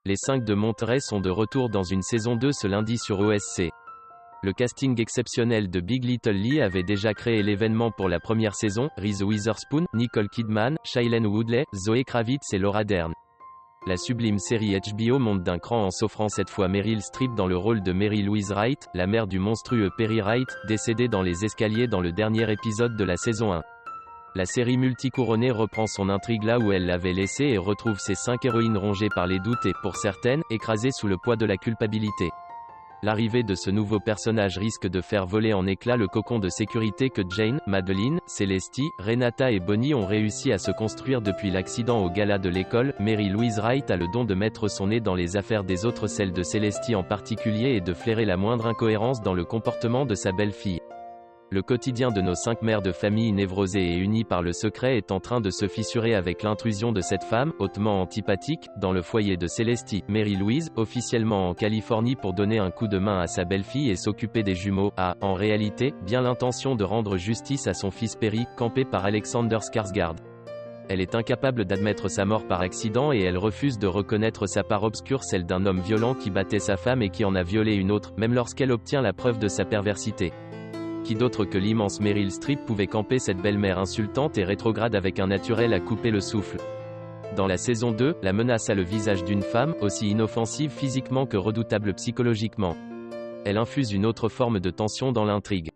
Les 5 de Monterey sont de retour dans une saison 2 ce lundi sur OSC. Le casting exceptionnel de Big Little Lie avait déjà créé l'événement pour la première saison, Reese Witherspoon, Nicole Kidman, Shailene Woodley, Zoe Kravitz et Laura Dern. La sublime série HBO monte d'un cran en s'offrant cette fois Meryl Streep dans le rôle de Mary Louise Wright, la mère du monstrueux Perry Wright, décédée dans les escaliers dans le dernier épisode de la saison 1. La série multicouronnée reprend son intrigue là où elle l'avait laissée et retrouve ses 5 héroïnes rongées par les doutes et, pour certaines, écrasées sous le poids de la culpabilité. L'arrivée de ce nouveau personnage risque de faire voler en éclats le cocon de sécurité que Jane, Madeline, Celestie, Renata et Bonnie ont réussi à se construire depuis l'accident au gala de l'école. Mary Louise Wright a le don de mettre son nez dans les affaires des autres, celle de Celestie en particulier, et de flairer la moindre incohérence dans le comportement de sa belle-fille. Le quotidien de nos 5 mères de famille névrosées et unies par le secret est en train de se fissurer avec l'intrusion de cette femme, hautement antipathique, dans le foyer de Celestie. Mary Louise, officiellement en Californie pour donner un coup de main à sa belle-fille et s'occuper des jumeaux, a, en réalité, bien l'intention de rendre justice à son fils Perry, campé par Alexander Skarsgård. Elle est incapable d'admettre sa mort par accident et elle refuse de reconnaître sa part obscure, celle d'un homme violent qui battait sa femme et qui en a violé une autre, même lorsqu'elle obtient la preuve de sa perversité. Qui d'autre que l'immense Meryl Streep pouvait camper cette belle-mère insultante et rétrograde avec un naturel à couper le souffle. Dans la saison 2, la menace a le visage d'une femme, aussi inoffensive physiquement que redoutable psychologiquement. Elle infuse une autre forme de tension dans l'intrigue.